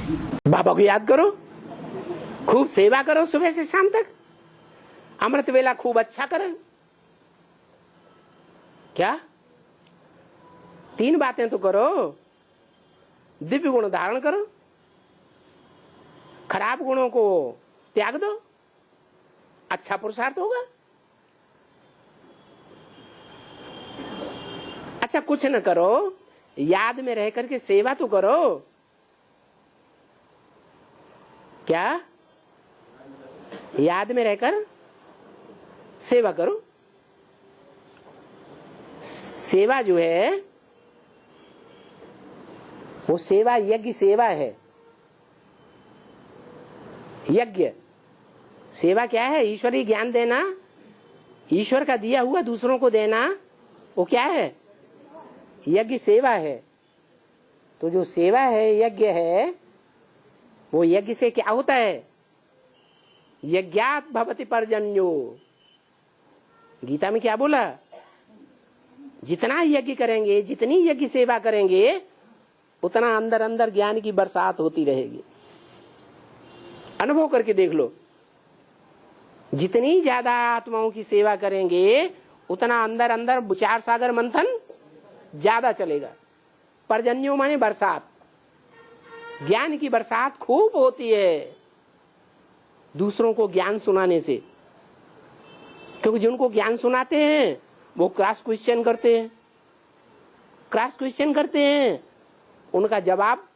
बाबा को याद करो, खूब सेवा करो सुबह से शाम तक, अमृत वेला खूब अच्छा करो। क्या 3 बातें तो करो, दिव्य गुण धारण करो, खराब गुणों को त्याग दो, अच्छा पुरुषार्थ होगा। अच्छा कुछ न करो, याद में रह करके सेवा तो करो। क्या याद में रहकर सेवा करो। सेवा जो है वो सेवा यज्ञ सेवा है। यज्ञ सेवा क्या है? ईश्वरीय ज्ञान देना, ईश्वर का दिया हुआ दूसरों को देना, वो क्या है? यज्ञ सेवा है। तो जो सेवा है, यज्ञ है, वो यज्ञ से क्या होता है? यज्ञात भवति पर्जन्यो। गीता में क्या बोला? जितना यज्ञ करेंगे, जितनी यज्ञ सेवा करेंगे, उतना अंदर अंदर ज्ञान की बरसात होती रहेगी। अनुभव करके देख लो, जितनी ज्यादा आत्माओं की सेवा करेंगे, उतना अंदर अंदर विचार सागर मंथन ज्यादा चलेगा। पर्जन्यों माने बरसात, ज्ञान की बरसात खूब होती है दूसरों को ज्ञान सुनाने से। क्योंकि जिनको ज्ञान सुनाते हैं वो क्रॉस क्वेश्चन करते हैं, क्रॉस क्वेश्चन करते हैं, उनका जवाब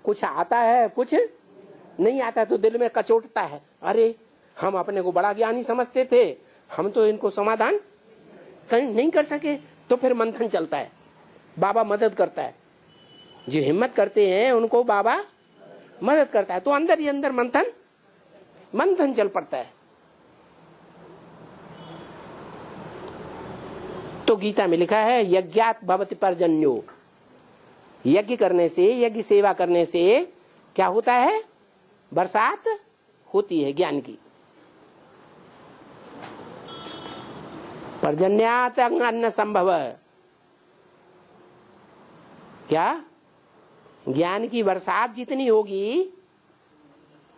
कुछ आता है कुछ नहीं आता, तो दिल में कचोटता है, अरे हम अपने को बड़ा ज्ञानी समझते थे, हम तो इनको समाधान नहीं कर सके। तो फिर मंथन चलता है, बाबा मदद करता है। जो हिम्मत करते हैं उनको बाबा मदद करता है, तो अंदर ही अंदर मंथन चल पड़ता है। तो गीता में लिखा है यज्ञात भवति पर्जन्यो। यज्ञ करने से, यज्ञ सेवा करने से क्या होता है? बरसात होती है ज्ञान की। पर्जन्यात अन्न संभव। क्या ज्ञान की बरसात जितनी होगी,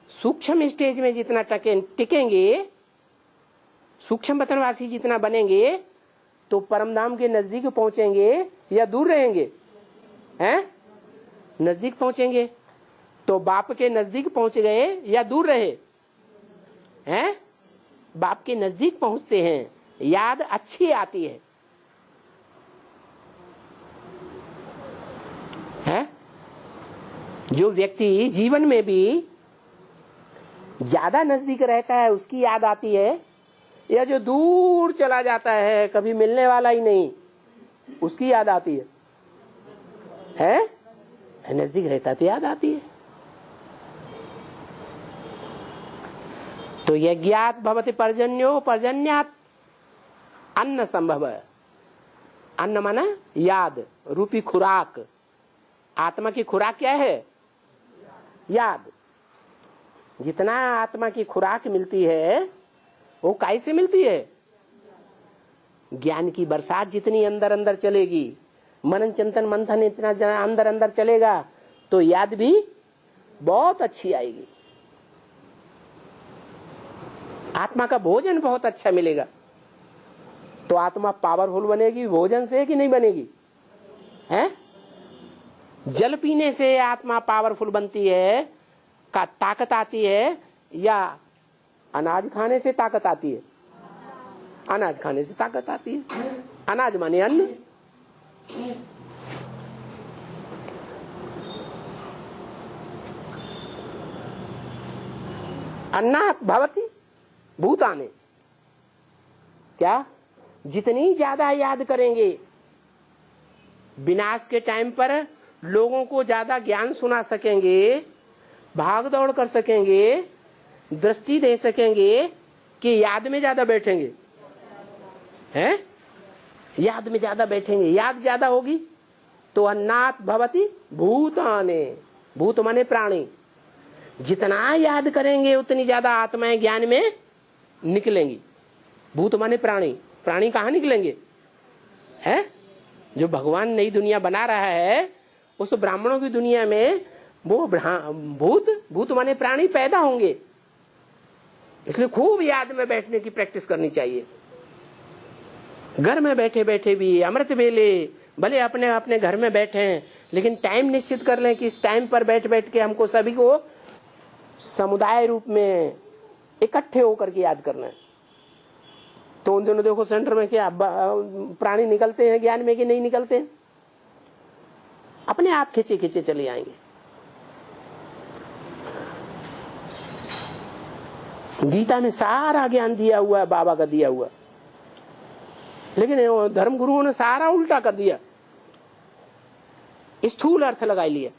सूक्ष्म स्टेज में जितना टिकेंगे, सूक्ष्म वतनवासी जितना बनेंगे, तो परमधाम के नजदीक पहुंचेंगे या दूर रहेंगे? हैं? नजदीक पहुंचेंगे। तो बाप के नजदीक पहुंच गए या दूर रहे? हैं? बाप के नजदीक पहुंचते हैं, याद अच्छी आती है। जो व्यक्ति जीवन में भी ज्यादा नजदीक रहता है उसकी याद आती है, या जो दूर चला जाता है कभी मिलने वाला ही नहीं उसकी याद आती है? नजदीक रहता तो याद आती है। तो यज्ञात भवति पर्जन्यो, पर्जन्यात अन्न संभव। अन्न माना याद रूपी खुराक। आत्मा की खुराक क्या है? याद। जितना आत्मा की खुराक मिलती है वो कैसे मिलती है? ज्ञान की बरसात जितनी अंदर अंदर चलेगी, मनन चिंतन मंथन इतना अंदर अंदर चलेगा, तो याद भी बहुत अच्छी आएगी। आत्मा का भोजन बहुत अच्छा मिलेगा, तो आत्मा पावरफुल बनेगी भोजन से कि नहीं बनेगी? हैं? जल पीने से आत्मा पावरफुल बनती है, का ताकत आती है, या अनाज खाने से ताकत आती है? अनाज खाने से ताकत आती है। अनाज माने अन्न। अन्नात् भवति भूतानि। क्या? जितनी ज्यादा याद करेंगे, विनाश के टाइम पर लोगों को ज्यादा ज्ञान सुना सकेंगे, भाग दौड़ कर सकेंगे, दृष्टि दे सकेंगे, कि याद में ज्यादा बैठेंगे? हैं? याद में ज्यादा बैठेंगे, याद ज्यादा होगी, तो अन्नात् भवति भूतानि। भूत माने प्राणी। जितना याद करेंगे उतनी ज्यादा आत्माएं ज्ञान में निकलेंगी। भूत माने प्राणी। प्राणी कहाँ निकलेंगे? है जो भगवान नई दुनिया बना रहा है, उस ब्राह्मणों की दुनिया में वो भूत, भूत माने प्राणी पैदा होंगे। इसलिए खूब याद में बैठने की प्रैक्टिस करनी चाहिए। घर में बैठे बैठे भी अमृत वेले, भले अपने अपने घर में बैठे हैं, लेकिन टाइम निश्चित कर लें कि इस टाइम पर बैठ बैठ के हमको सभी को समुदाय रूप में इकट्ठे होकर के याद करना है। तो उन दिनों देखो सेंटर में क्या प्राणी निकलते हैं ज्ञान में कि नहीं निकलते हैं, अपने आप खींचे खींचे चले आएंगे। गीता में सारा ज्ञान दिया हुआ है, बाबा का दिया हुआ, लेकिन धर्म गुरुओं ने सारा उल्टा कर दिया, स्थूल अर्थ लगा लिया।